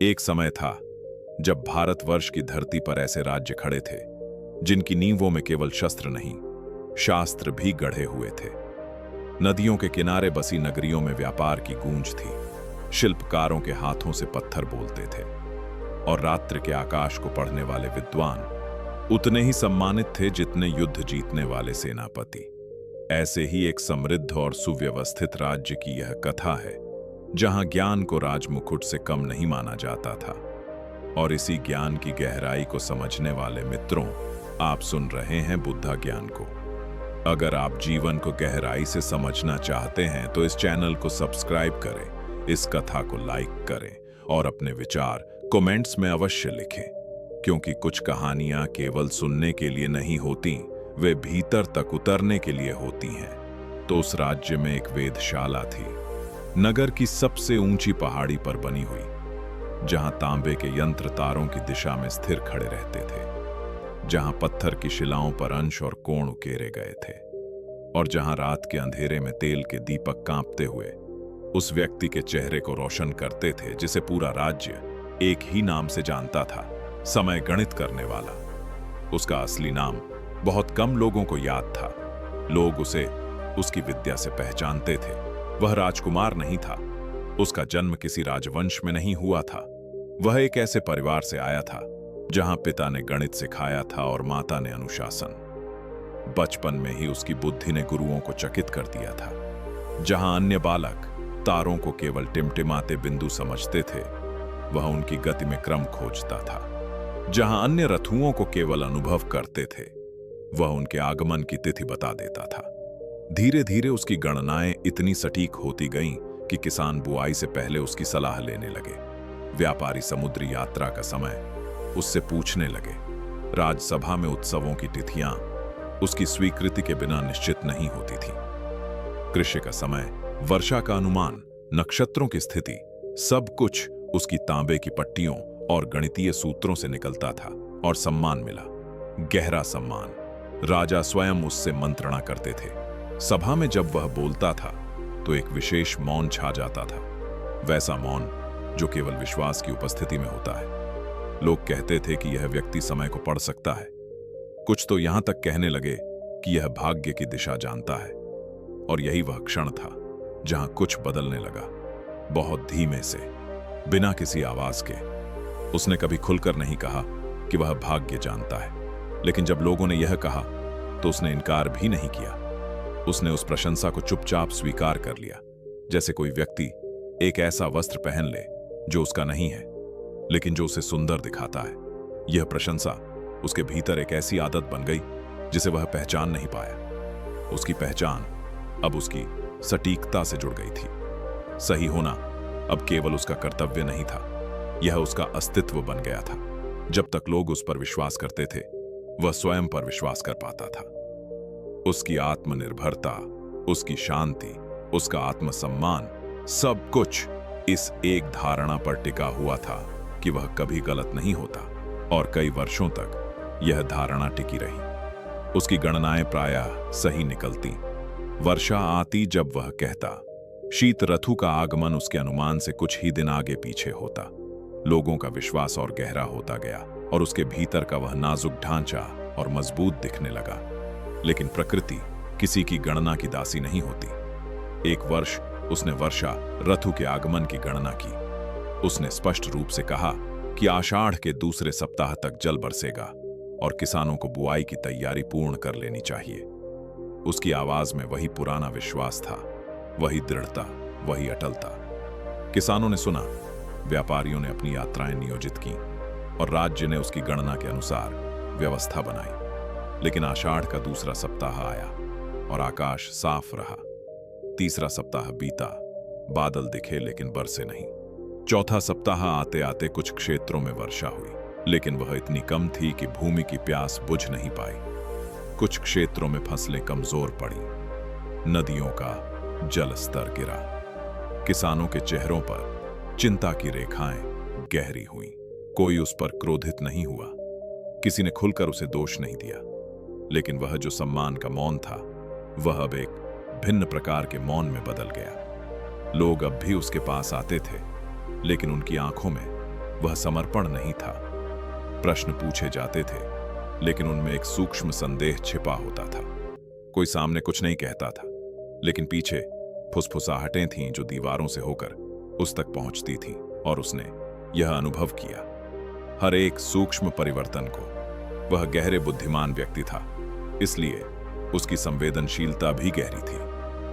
एक समय था जब भारतवर्ष की धरती पर ऐसे राज्य खड़े थे जिनकी नींवों में केवल शस्त्र नहीं, शास्त्र भी गढ़े हुए थे। नदियों के किनारे बसी नगरियों में व्यापार की गूंज थी, शिल्पकारों के हाथों से पत्थर बोलते थे, और रात्रि के आकाश को पढ़ने वाले विद्वान उतने ही सम्मानित थे जितने युद्ध जीतने वाले सेनापति। ऐसे ही एक समृद्ध और सुव्यवस्थित राज्य की यह कथा है, जहां ज्ञान को राजमुकुट से कम नहीं माना जाता था। और इसी ज्ञान की गहराई को समझने वाले मित्रों, आप सुन रहे हैं बुद्धा ज्ञान को। अगर आप जीवन को गहराई से समझना चाहते हैं तो इस चैनल को सब्सक्राइब करें, इस कथा को लाइक करें और अपने विचार कमेंट्स में अवश्य लिखें, क्योंकि कुछ कहानियां केवल सुनने के लिए नहीं होती, वे भीतर तक उतरने के लिए होती हैं। तो उस राज्य में एक वेधशाला थी, नगर की सबसे ऊंची पहाड़ी पर बनी हुई, जहां तांबे के यंत्र तारों की दिशा में स्थिर खड़े रहते थे, जहां पत्थर की शिलाओं पर अंश और कोण उकेरे गए थे, और जहां रात के अंधेरे में तेल के दीपक कांपते हुए उस व्यक्ति के चेहरे को रोशन करते थे जिसे पूरा राज्य एक ही नाम से जानता था, समय गणित करने वाला। उसका असली नाम बहुत कम लोगों को याद था। लोग उसे उसकी विद्या से पहचानते थे। वह राजकुमार नहीं था, उसका जन्म किसी राजवंश में नहीं हुआ था। वह एक ऐसे परिवार से आया था जहां पिता ने गणित सिखाया था और माता ने अनुशासन। बचपन में ही उसकी बुद्धि ने गुरुओं को चकित कर दिया था। जहां अन्य बालक तारों को केवल टिमटिमाते बिंदु समझते थे, वह उनकी गति में क्रम खोजता था। जहां अन्य रथुओं को केवल अनुभव करते थे, वह उनके आगमन की तिथि बता देता था। धीरे धीरे उसकी गणनाएं इतनी सटीक होती गईं कि किसान बुआई से पहले उसकी सलाह लेने लगे। व्यापारी समुद्री यात्रा का समय उससे पूछने लगे। राजसभा में उत्सवों की तिथियां उसकी स्वीकृति के बिना निश्चित नहीं होती थी। कृषि का समय, वर्षा का अनुमान, नक्षत्रों की स्थिति, सब कुछ उसकी तांबे की पट्टियों और गणितीय सूत्रों से निकलता था। और सम्मान मिला, गहरा सम्मान। राजा स्वयं उससे मंत्रणा करते थे। सभा में जब वह बोलता था तो एक विशेष मौन छा जाता था, वैसा मौन जो केवल विश्वास की उपस्थिति में होता है। लोग कहते थे कि यह व्यक्ति समय को पढ़ सकता है। कुछ तो यहां तक कहने लगे कि यह भाग्य की दिशा जानता है। और यही वह क्षण था जहां कुछ बदलने लगा, बहुत धीमे से, बिना किसी आवाज के। उसने कभी खुलकर नहीं कहा कि वह भाग्य जानता है, लेकिन जब लोगों ने यह कहा तो उसने इनकार भी नहीं किया। उसने उस प्रशंसा को चुपचाप स्वीकार कर लिया, जैसे कोई व्यक्ति एक ऐसा वस्त्र पहन ले जो उसका नहीं है, लेकिन जो उसे सुंदर दिखाता है। यह प्रशंसा उसके भीतर एक ऐसी आदत बन गई जिसे वह पहचान नहीं पाया। उसकी पहचान अब उसकी सटीकता से जुड़ गई थी। सही होना अब केवल उसका कर्तव्य नहीं था, यह उसका अस्तित्व बन गया था। जब तक लोग उस पर विश्वास करते थे, वह स्वयं पर विश्वास कर पाता था। उसकी आत्मनिर्भरता, उसकी शांति, उसका आत्मसम्मान, सब कुछ इस एक धारणा पर टिका हुआ था कि वह कभी गलत नहीं होता। और कई वर्षों तक यह धारणा टिकी रही। उसकी गणनाएं प्रायः सही निकलती। वर्षा आती जब वह कहता, शीत ऋतु का आगमन उसके अनुमान से कुछ ही दिन आगे पीछे होता। लोगों का विश्वास और गहरा होता गया और उसके भीतर का वह नाजुक ढांचा और मजबूत दिखने लगा। लेकिन प्रकृति किसी की गणना की दासी नहीं होती। एक वर्ष उसने वर्षा ऋतु के आगमन की गणना की। उसने स्पष्ट रूप से कहा कि आषाढ़ के दूसरे सप्ताह तक जल बरसेगा और किसानों को बुआई की तैयारी पूर्ण कर लेनी चाहिए। उसकी आवाज में वही पुराना विश्वास था, वही दृढ़ता, वही अटलता। किसानों ने सुना, व्यापारियों ने अपनी यात्राएं नियोजित की और राज्य ने उसकी गणना के अनुसार व्यवस्था बनाई। लेकिन आषाढ़ का दूसरा सप्ताह आया और आकाश साफ रहा। तीसरा सप्ताह बीता, बादल दिखे लेकिन बरसे नहीं। चौथा सप्ताह आते आते कुछ क्षेत्रों में वर्षा हुई, लेकिन वह इतनी कम थी कि भूमि की प्यास बुझ नहीं पाई। कुछ क्षेत्रों में फसलें कमजोर पड़ी, नदियों का जल स्तर गिरा। किसानों के चेहरों पर चिंता की रेखाएं गहरी हुईं। कोई उस पर क्रोधित नहीं हुआ, किसी ने खुलकर उसे दोष नहीं दिया। लेकिन वह जो सम्मान का मौन था, वह अब एक भिन्न प्रकार के मौन में बदल गया। लोग अब भी उसके पास आते थे, लेकिन उनकी आंखों में वह समर्पण नहीं था। प्रश्न पूछे जाते थे, लेकिन उनमें एक सूक्ष्म संदेह छिपा होता था। कोई सामने कुछ नहीं कहता था, लेकिन पीछे फुसफुसाहटें थीं जो दीवारों से होकर उस तक पहुंचती थीं, और उसने यह अनुभव किया, हर एक सूक्ष्म परिवर्तन को। वह गहरे बुद्धिमान व्यक्ति था, इसलिए उसकी संवेदनशीलता भी गहरी थी।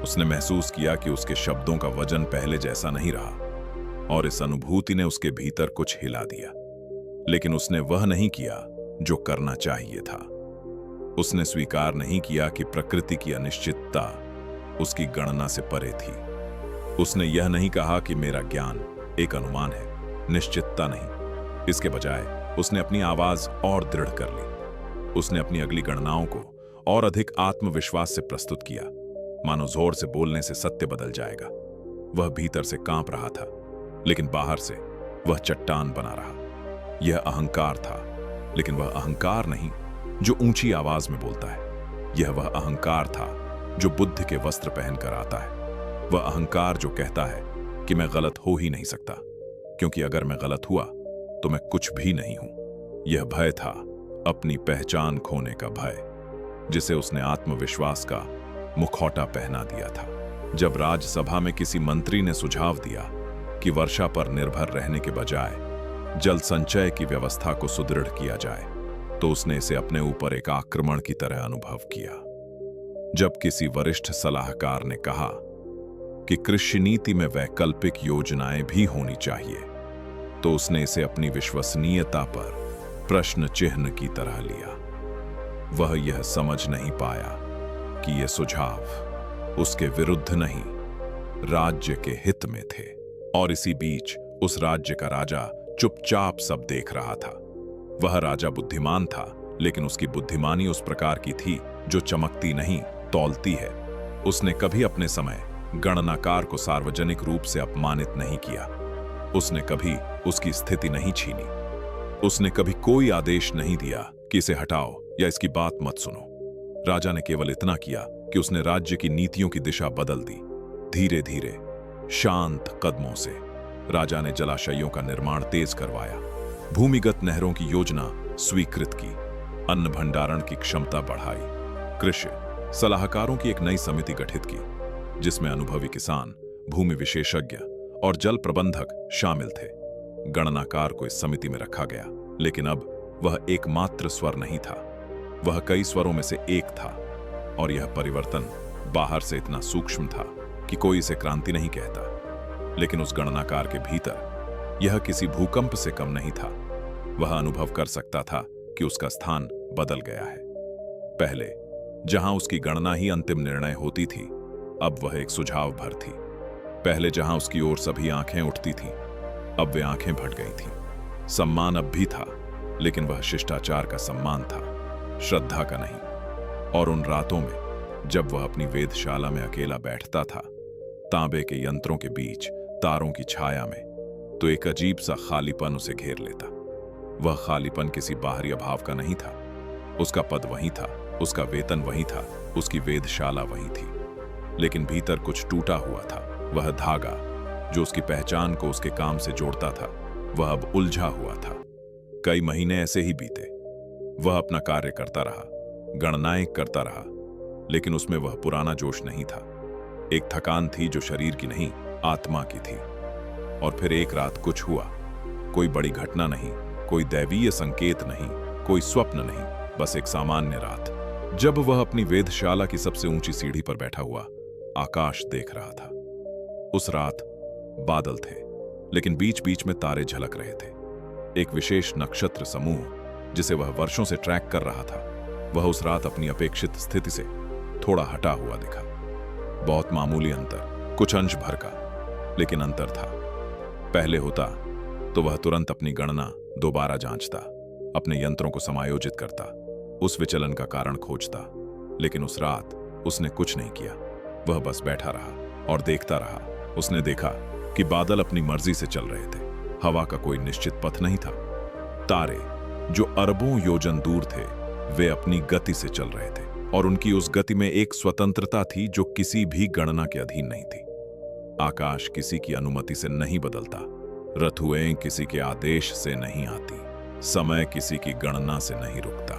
उसने महसूस किया कि उसके शब्दों का वजन पहले जैसा नहीं रहा, और इस अनुभूति ने उसके भीतर कुछ हिला दिया। लेकिन उसने वह नहीं किया जो करना चाहिए था। उसने स्वीकार नहीं किया कि प्रकृति की अनिश्चितता उसकी गणना से परे थी। उसने यह नहीं कहा कि मेरा ज्ञान एक अनुमान है, निश्चितता नहीं। इसके बजाय उसने अपनी आवाज और दृढ़ कर ली। उसने अपनी अगली गणनाओं को और अधिक आत्मविश्वास से प्रस्तुत किया, मानो जोर से बोलने से सत्य बदल जाएगा। वह भीतर से कांप रहा था, लेकिन बाहर से वह चट्टान बना रहा। यह अहंकार था, लेकिन वह अहंकार नहीं जो ऊंची आवाज में बोलता है। यह वह अहंकार था जो बुद्ध के वस्त्र पहनकर आता है। वह अहंकार जो कहता है कि मैं गलत हो ही नहीं सकता, क्योंकि अगर मैं गलत हुआ तो मैं कुछ भी नहीं हूं। यह भय था अपनी पहचान खोने का भय, जिसे उसने आत्मविश्वास का मुखौटा पहना दिया था। जब राज्यसभा में किसी मंत्री ने सुझाव दिया कि वर्षा पर निर्भर रहने के बजाय जल संचय की व्यवस्था को सुदृढ़ किया जाए, तो उसने इसे अपने ऊपर एक आक्रमण की तरह अनुभव किया। जब किसी वरिष्ठ सलाहकार ने कहा कि कृषि नीति में वैकल्पिक योजनाएं भी होनी चाहिए, तो उसने इसे अपनी विश्वसनीयता पर प्रश्न चिन्ह की तरह लिया। वह यह समझ नहीं पाया कि यह सुझाव उसके विरुद्ध नहीं, राज्य के हित में थे। और इसी बीच उस राज्य का राजा चुपचाप सब देख रहा था। वह राजा बुद्धिमान था, लेकिन उसकी बुद्धिमानी उस प्रकार की थी जो चमकती नहीं, तौलती है। उसने कभी अपने समय गणनाकार को सार्वजनिक रूप से अपमानित नहीं किया। उसने कभी उसकी स्थिति नहीं छीनी। उसने कभी कोई आदेश नहीं दिया कि इसे हटाओ या इसकी बात मत सुनो। राजा ने केवल इतना किया कि उसने राज्य की नीतियों की दिशा बदल दी। धीरे धीरे, शांत कदमों से राजा ने जलाशयों का निर्माण तेज करवाया, भूमिगत नहरों की योजना स्वीकृत की, अन्न भंडारण की क्षमता बढ़ाई, कृषि सलाहकारों की एक नई समिति गठित की, जिसमें अनुभवी किसान, भूमि विशेषज्ञ और जल प्रबंधक शामिल थे। गणनाकार को इस समिति में रखा गया, लेकिन अब वह एकमात्र स्वर नहीं था, वह कई स्वरों में से एक था। और यह परिवर्तन बाहर से इतना सूक्ष्म था कि कोई इसे क्रांति नहीं कहता, लेकिन उस गणनाकार के भीतर यह किसी भूकंप से कम नहीं था। वह अनुभव कर सकता था कि उसका स्थान बदल गया है। पहले जहां उसकी गणना ही अंतिम निर्णय होती थी, अब वह एक सुझाव भर थी। पहले जहां उसकी ओर सभी आंखें उठती थीं, अब वे आंखें भट गई थीं। सम्मान अब भी था, लेकिन वह शिष्टाचार का सम्मान था, श्रद्धा का नहीं। और उन रातों में जब वह अपनी वेधशाला में अकेला बैठता था, तांबे के यंत्रों के बीच तारों की छाया में, तो एक अजीब सा खालीपन उसे घेर लेता। वह खालीपन किसी बाहरी अभाव का नहीं था। उसका पद वही था, उसका वेतन वही था, उसकी वेधशाला वही थी, लेकिन भीतर कुछ टूटा हुआ था। वह धागा जो उसकी पहचान को उसके काम से जोड़ता था, वह अब उलझा हुआ था। कई महीने ऐसे ही बीते। वह अपना कार्य करता रहा, गणनाएं करता रहा, लेकिन उसमें वह पुराना जोश नहीं था। एक थकान थी जो शरीर की नहीं, आत्मा की थी। और फिर एक रात कुछ हुआ। कोई बड़ी घटना नहीं, कोई दैवीय संकेत नहीं, कोई स्वप्न नहीं, बस एक सामान्य रात, जब वह अपनी वेधशाला की सबसे ऊंची सीढ़ी पर बैठा हुआ आकाश देख रहा था। उस रात बादल थे, लेकिन बीच बीच में तारे झलक रहे थे। एक विशेष नक्षत्र समूह जिसे वह वर्षों से ट्रैक कर रहा था, वह उस रात अपनी अपेक्षित स्थिति से थोड़ा हटा हुआ दिखा। बहुत मामूली अंतर, कुछ अंश भर का, लेकिन अंतर था। पहले होता तो वह तुरंत अपनी गणना दोबारा जांचता, अपने यंत्रों को समायोजित करता, उस विचलन का कारण खोजता। लेकिन उस रात उसने कुछ नहीं किया। वह बस बैठा रहा और देखता रहा। उसने देखा कि बादल अपनी मर्जी से चल रहे थे, हवा का कोई निश्चित पथ नहीं था। तारे जो अरबों योजन दूर थे, वे अपनी गति से चल रहे थे, और उनकी उस गति में एक स्वतंत्रता थी जो किसी भी गणना के अधीन नहीं थी। आकाश किसी की अनुमति से नहीं बदलता, रथुएं किसी के आदेश से नहीं आती, समय किसी की गणना से नहीं रुकता।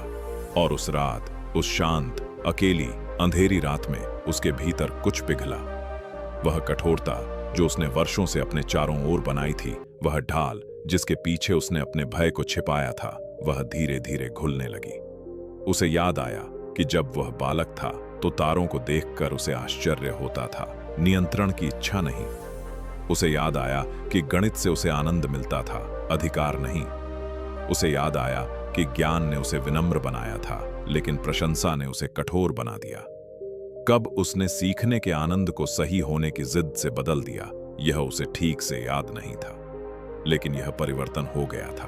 और उस रात, उस शांत, अकेली, अंधेरी रात में उसके भीतर कुछ पिघला। वह कठोरता जो उसने वर्षों से अपने चारों ओर बनाई थी, वह ढाल जिसके पीछे उसने अपने भय को छिपाया था, वह धीरे धीरे घुलने लगी। उसे याद आया कि जब वह बालक था तो तारों को देखकर उसे आश्चर्य होता था, नियंत्रण की इच्छा नहीं। उसे याद आया कि गणित से उसे आनंद मिलता था, अधिकार नहीं। उसे याद आया कि ज्ञान ने उसे विनम्र बनाया था, लेकिन प्रशंसा ने उसे कठोर बना दिया। कब उसने सीखने के आनंद को सही होने की जिद से बदल दिया, यह उसे ठीक से याद नहीं था। लेकिन यह परिवर्तन हो गया था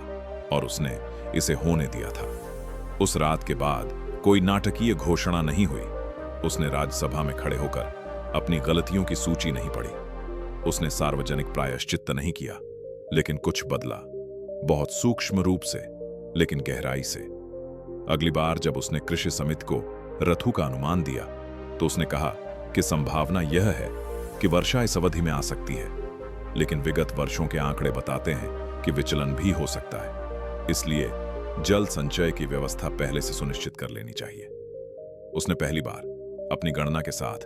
और उसने इसे होने दिया था। उस रात के बाद कोई नाटकीय घोषणा नहीं हुई। उसने राज्यसभा में खड़े होकर अपनी गलतियों की सूची नहीं पढ़ी। उसने सार्वजनिक प्रायश्चित्त नहीं किया, लेकिन कुछ बदला, बहुत सूक्ष्म रूप से, लेकिन गहराई से। अगली बार जब उसने कृषि समिति को रथु का अनुमान दिया, तो उसने कहा कि संभावना यह है कि वर्षा इस अवधि में आ सकती है, लेकिन विगत वर्षों के आंकड़े बताते हैं कि विचलन भी हो सकता है। इसलिए जल संचय की व्यवस्था पहले से सुनिश्चित कर लेनी चाहिए। उसने पहली बार अपनी गणना के साथ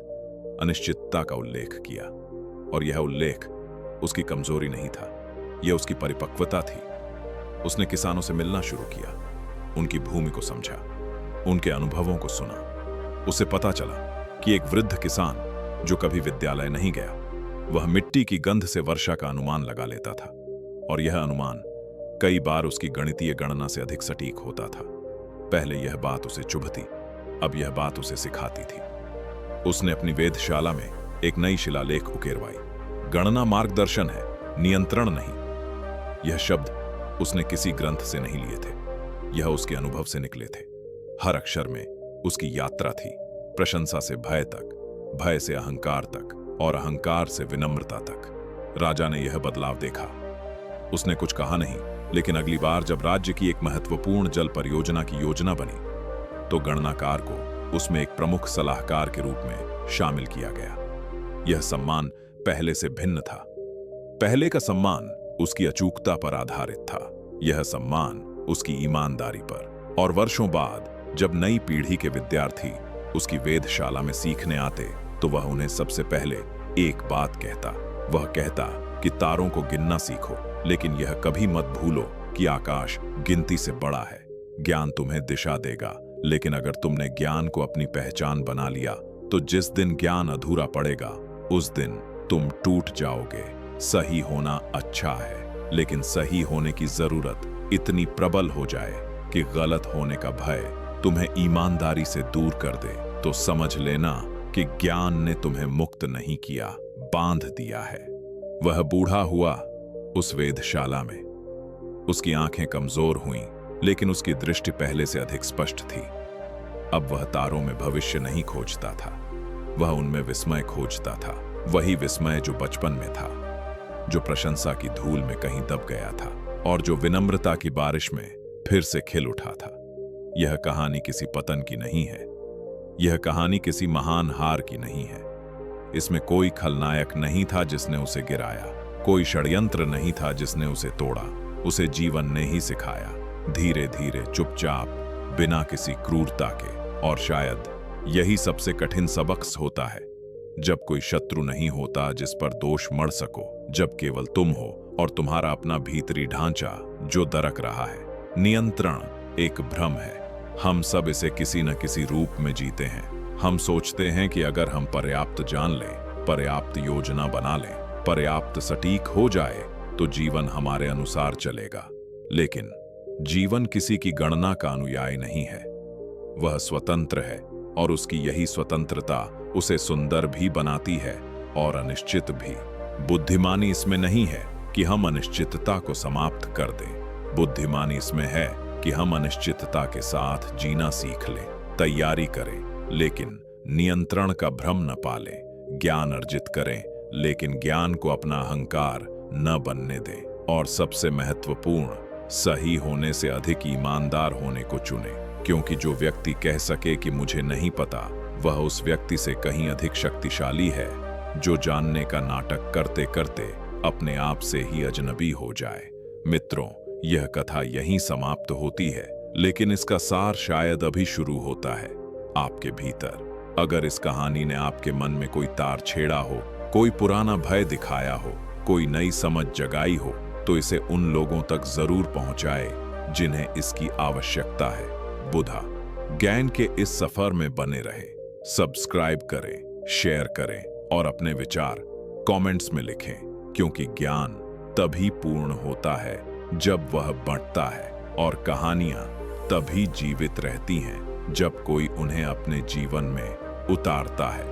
अनिश्चितता का उल्लेख किया, और यह उल्लेख उसकी कमजोरी नहीं था, यह उसकी परिपक्वता थी। उसने किसानों से मिलना शुरू किया, उनकी भूमि को समझा, उनके अनुभवों को सुना। उसे पता चला कि एक वृद्ध किसान जो कभी विद्यालय नहीं गया, वह मिट्टी की गंध से वर्षा का अनुमान लगा लेता था, और यह अनुमान कई बार उसकी गणितीय गणना से अधिक सटीक होता था। पहले यह बात उसे चुभती, अब यह बात उसे सिखाती थी। उसने अपनी वेधशाला में एक नई शिलालेख उकेरवाई। गणना मार्गदर्शन है, नियंत्रण नहीं। यह शब्द उसने किसी ग्रंथ से नहीं लिए थे, यह उसके अनुभव से निकले थे। हर अक्षर में उसकी यात्रा थी, प्रशंसा से भय तक, भय से अहंकार तक, और अहंकार से विनम्रता तक। राजा ने यह बदलाव देखा। उसने कुछ कहा नहीं, लेकिन अगली बार जब राज्य की एक महत्वपूर्ण जल परियोजना की योजना बनी, तो गणनाकार को उसमें एक प्रमुख सलाहकार के रूप में शामिल किया गया। यह सम्मान पहले से भिन्न था। पहले का सम्मान उसकी अचूकता पर आधारित था, यह सम्मान उसकी ईमानदारी पर। और वर्षों बाद जब नई पीढ़ी के विद्यार्थी उसकी वेधशाला में सीखने आते, तो वह उन्हें सबसे पहले एक बात कहता। वह कहता कि तारों को गिनना सीखो, लेकिन यह कभी मत भूलो कि आकाश गिनती से बड़ा है। ज्ञान तुम्हें दिशा देगा, लेकिन अगर तुमने ज्ञान को अपनी पहचान बना लिया, तो जिस दिन ज्ञान अधूरा पड़ेगा, उस दिन तुम टूट जाओगे। सही होना अच्छा है, लेकिन सही होने की जरूरत इतनी प्रबल हो जाए कि गलत होने का भय तुम्हें ईमानदारी से दूर कर दे, तो समझ लेना कि ज्ञान ने तुम्हें मुक्त नहीं किया, बांध दिया है। वह बूढ़ा हुआ उस वेधशाला में। उसकी आंखें कमजोर हुईं, लेकिन उसकी दृष्टि पहले से अधिक स्पष्ट थी। अब वह तारों में भविष्य नहीं खोजता था, वह उनमें विस्मय खोजता था। वही विस्मय जो बचपन में था, जो प्रशंसा की धूल में कहीं दब गया था, और जो विनम्रता की बारिश में फिर से खिल उठा था। यह कहानी किसी पतन की नहीं है, यह कहानी किसी महान हार की नहीं है। इसमें कोई खलनायक नहीं था जिसने उसे गिराया, कोई षड्यंत्र नहीं था जिसने उसे तोड़ा। उसे जीवन ने ही सिखाया, धीरे धीरे, चुपचाप, बिना किसी क्रूरता के। और शायद यही सबसे कठिन सबक होता है, जब कोई शत्रु नहीं होता जिस पर दोष मढ़ सको, जब केवल तुम हो और तुम्हारा अपना भीतरी ढांचा जो दरक रहा है। नियंत्रण एक भ्रम है, हम सब इसे किसी न किसी रूप में जीते हैं। हम सोचते हैं कि अगर हम पर्याप्त जान लें, पर्याप्त योजना बना लें, पर्याप्त सटीक हो जाए, तो जीवन हमारे अनुसार चलेगा। लेकिन जीवन किसी की गणना का अनुयायी नहीं है, वह स्वतंत्र है, और उसकी यही स्वतंत्रता उसे सुंदर भी बनाती है और अनिश्चित भी। बुद्धिमानी इसमें नहीं है कि हम अनिश्चितता को समाप्त कर दें, बुद्धिमानी इसमें है कि हम अनिश्चितता के साथ जीना सीख लें, तैयारी करें, लेकिन नियंत्रण का भ्रम न पालें। ज्ञान अर्जित करें, लेकिन ज्ञान को अपना अहंकार न बनने दें। और सबसे महत्वपूर्ण, सही होने से अधिक ईमानदार होने को चुनें, क्योंकि जो व्यक्ति कह सके कि मुझे नहीं पता, वह उस व्यक्ति से कहीं अधिक शक्तिशाली है, जो जानने का नाटक करते करते अपने आप से ही अजनबी हो जाए। मित्रों, यह कथा यहीं समाप्त होती है, लेकिन इसका सार शायद अभी शुरू होता है, आपके भीतर। अगर इस कहानी ने आपके मन में कोई तार छेड़ा हो, कोई पुराना भय दिखाया हो, कोई नई समझ जगाई हो, तो इसे उन लोगों तक जरूर पहुंचाए जिन्हें इसकी आवश्यकता है। बुधा ज्ञान के इस सफर में बने रहे। सब्सक्राइब करें, शेयर करें और अपने विचार कमेंट्स में लिखें, क्योंकि ज्ञान तभी पूर्ण होता है जब वह बंटता है, और कहानियां तभी जीवित रहती हैं जब कोई उन्हें अपने जीवन में उतारता है।